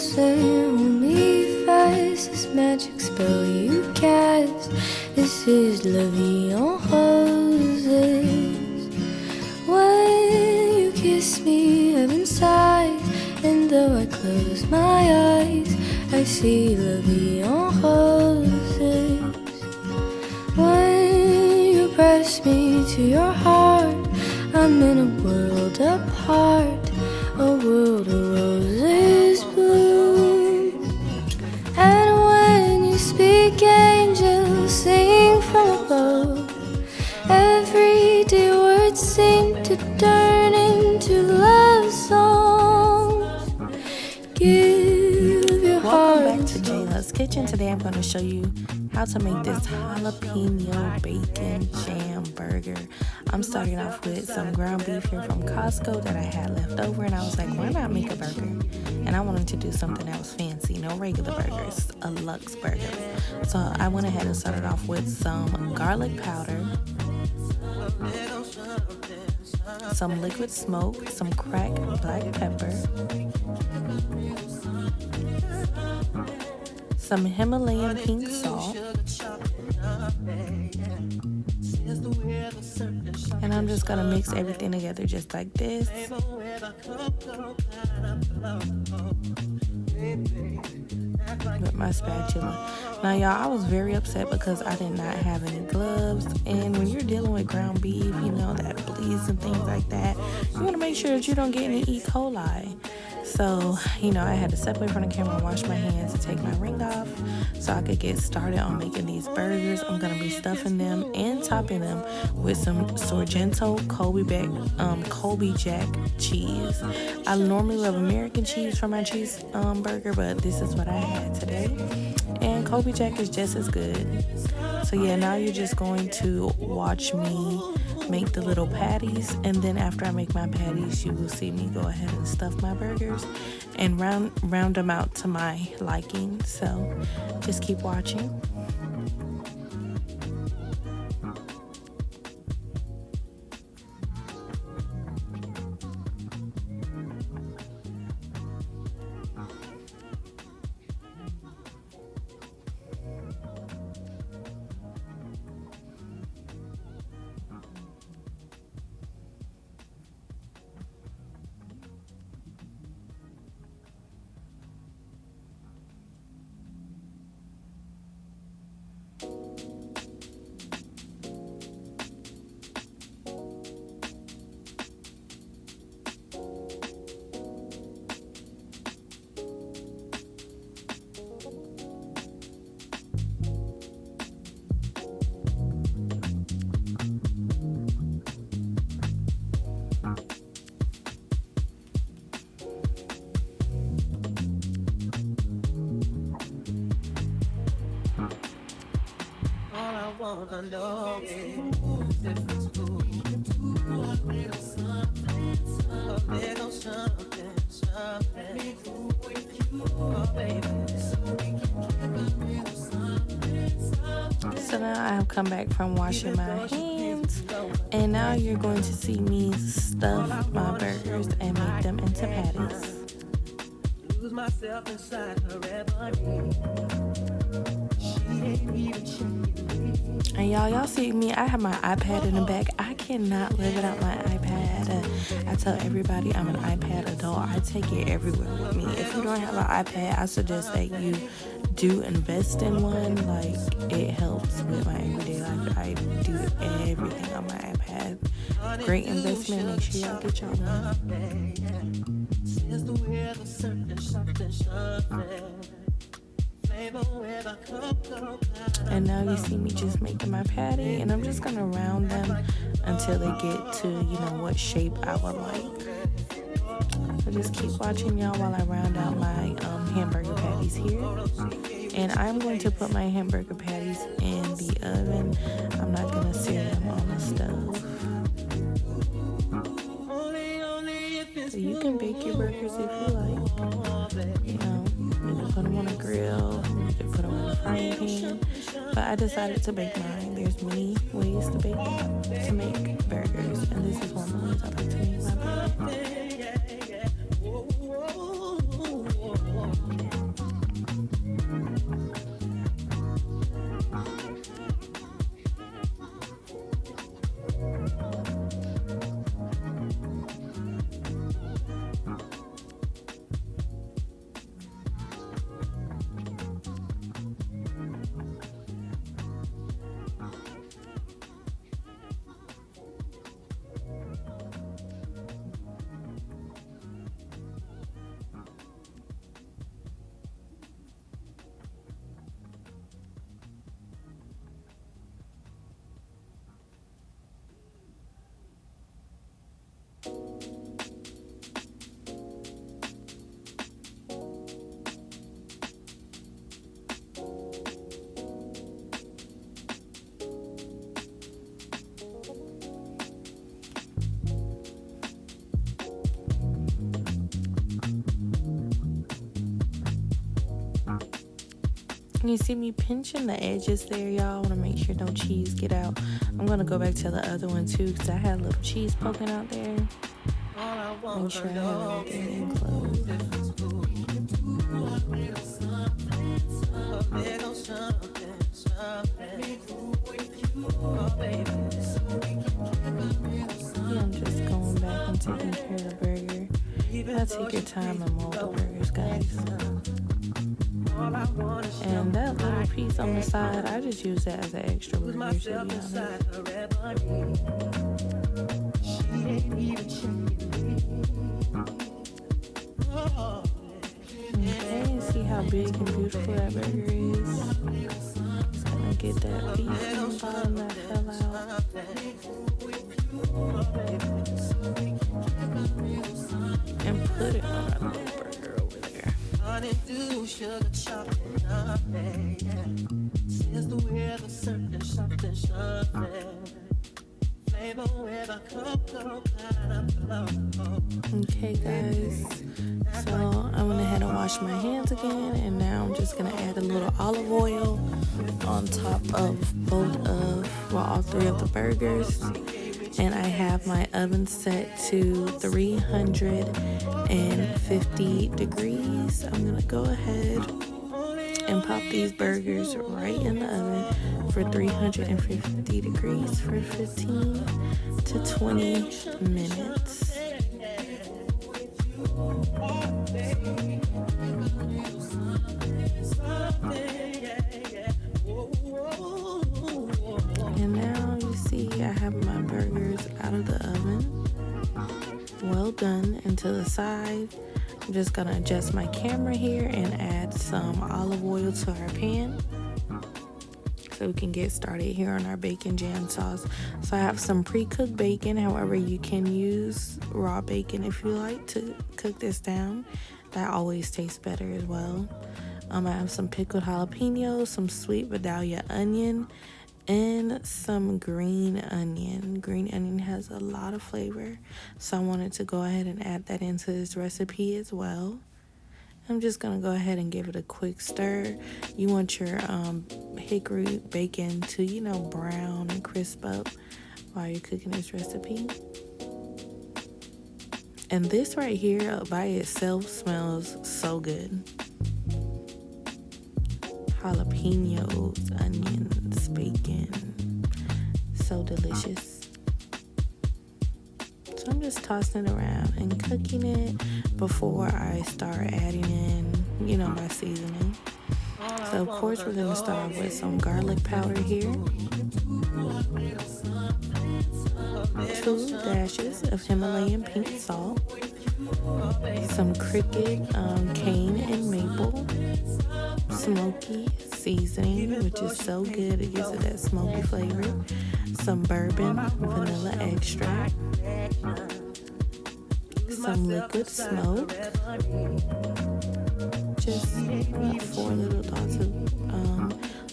saying hold me fast. This magic spell you cast. This is la vie en roses. When you kiss me, heaven sighs, and though I close my eyes, I see la vie en roses. When you press me to your heart, I'm in a world apart, a world of roses bloom. And when you speak, angels sing from above. Everyday words seem to turn into love songs. Give your heart. Welcome back to Jayla's Kitchen. Today I'm going to show you how to make this jalapeno bacon jam burger. I'm starting off with some ground beef here from Costco that I had left over, and I was like, why not make a burger? And I wanted to do something that was fancy, no regular burgers, a luxe burger. So I went ahead and started off with some garlic powder, some liquid smoke, some cracked black pepper, some Himalayan pink salt, and I'm just gonna mix everything together just like this. With my spatula. Now y'all, I was very upset because I did not have any gloves, and when you're dealing with ground beef, you know, that bleeds and things like that, you want to make sure that you don't get any E. coli. So, you know, I had to step away from the camera and wash my hands and take my ring off so I could get started on making these burgers. I'm going to be stuffing them and topping them with some Sorrento Colby Jack cheese. I normally love American cheese for my cheese burger, but this is what I had today. And Colby Jack is just as good. So yeah, now you're just going to watch me make the little patties, and then after I make my patties, you will see me go ahead and stuff my burgers and round them out to my liking. So just keep watching. So now I have come back from washing my hands, and now you're going to see me stuff my burgers and make them into patties. And y'all see me, I have my iPad in the back. I cannot live without my iPad. I tell everybody I'm an iPad adult. I take it everywhere with me. If you don't have an iPad, I suggest that you do invest in one. Like, it helps with my everyday life. I do everything on my iPad. Great investment. Make sure y'all get y'all one. And now you see me just making my patty, and I'm just gonna round them until they get to, you know, what shape I would like. So just keep watching, y'all, while I round out my hamburger patties here. And I'm going to put my hamburger patties in the oven. I'm not gonna sear them on the stove. So you can bake your burgers if you like. You know, you can put them on a grill, you can put them in a frying pan. But I decided to bake mine. There's many ways to make burgers, and this is one of the ways I like to make my burgers. You see me pinching the edges there, y'all. I want to make sure no cheese get out. I'm going to go back to the other one too because I had a little cheese poking out there. Make sure I have everything enclosed. Yeah, I'm just going back and taking care of the burger. I'll take your time and mold the burgers, guys. And that little piece on the side, I just use that as an extra burger, to be honest. Okay, see how big and beautiful that burger is. Just gonna get that piece on the bottom that fell out. And put it on our little burger over there. Okay, guys, so I went ahead and washed my hands again, and now I'm just gonna add a little olive oil on top of all three of the burgers. And I have my oven set to 350 degrees. I'm gonna go ahead and pop these burgers right in the oven for 350 degrees for 15 to 20 minutes. And now you see I have my burgers out of the oven, well done. And to the side, I'm just gonna adjust my camera here and add some olive oil to our pan so we can get started here on our bacon jam sauce. So I have some pre-cooked bacon. However, you can use raw bacon if you like to cook this down. That always tastes better as well. I have some pickled jalapeño, some sweet Vidalia onion, and some green onion. Green onion has a lot of flavor, so I wanted to go ahead and add that into this recipe as well. I'm just gonna go ahead and give it a quick stir. You want your hickory bacon to, brown and crisp up while you're cooking this recipe. And this right here by itself smells so good. Jalapenos, onions, bacon, so delicious. So I'm just tossing it around and cooking it before I start adding in, my seasoning. So of course we're gonna start with some garlic powder here, 2 dashes of Himalayan pink salt, some cricket, cane and maple, smoky seasoning, which is so good, it gives it that smoky flavor, some bourbon vanilla extract, some liquid smoke, just about 4 little dots of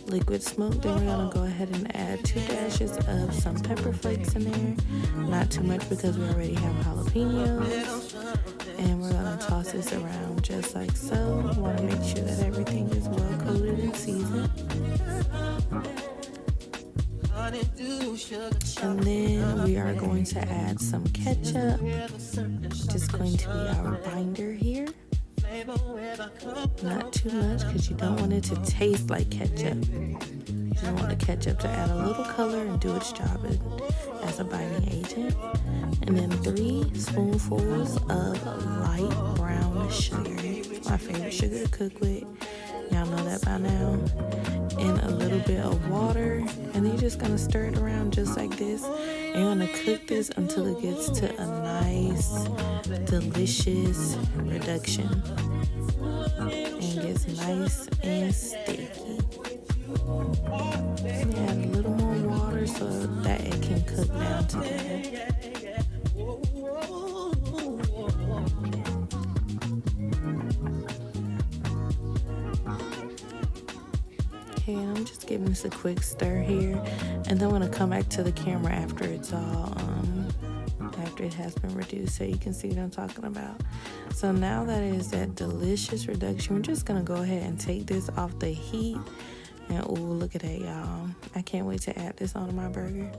liquid smoke. Then we're gonna go ahead and add 2 dashes of some pepper flakes in there, not too much because we already have jalapenos. And we're gonna toss this around just like so. Want to make sure that everything is well coated and seasoned. And then we are going to add some ketchup, which is going to be our binder here. Not too much because you don't want it to taste like ketchup. You don't want the ketchup to add a little color and do its job as a binding agent. And then 3 spoonfuls of light brown sugar. My favorite sugar to cook with. Y'all know that by now. And a little bit of water. And then you're just gonna stir it around just like this. And you're gonna cook this until it gets to a nice, delicious reduction. And gets nice and sticky. Add a little more water so that it can cook down to that. Okay, I'm just giving this a quick stir here, and then I'm gonna come back to the camera after it's it has been reduced, so you can see what I'm talking about. So now that it is that delicious reduction, we're just gonna go ahead and take this off the heat. And ooh, look at that, y'all. I can't wait to add this onto my burger.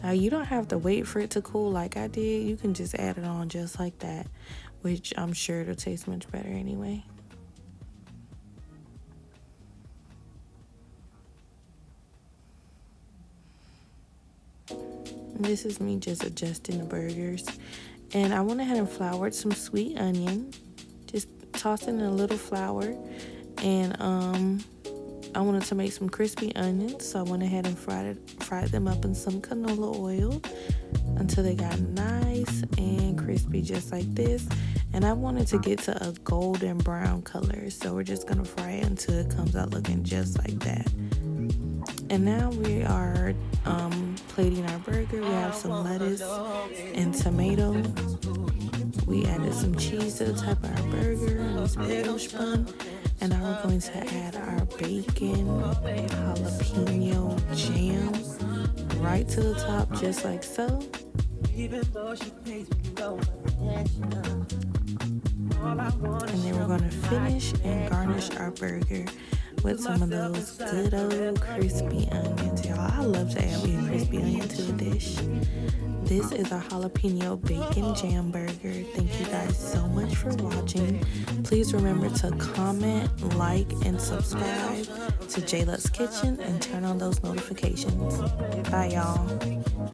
Now you don't have to wait for it to cool like I did. You can just add it on just like that, which I'm sure it'll taste much better anyway. And this is me just adjusting the burgers. And I went ahead and floured some sweet onion. Just tossed in a little flour. And I wanted to make some crispy onions, so I went ahead and fried them up in some canola oil until they got nice and crispy, just like this. And I wanted to get to a golden brown color, so we're just gonna fry it until it comes out looking just like that. And now we are plating our burger. We have some lettuce and tomato. We added some cheese to the top of our burger and this brioche bun. And now we're going to add our bacon jalapeno jam right to the top, just like so. And then we're going to finish and garnish our burger with some of those good old crispy onions, y'all. I love to add me a crispy onion to a dish. This is a jalapeno bacon jam burger. Thank you guys so much for watching. Please remember to comment, like, and subscribe to J Lut's Kitchen and turn on those notifications. Bye, y'all.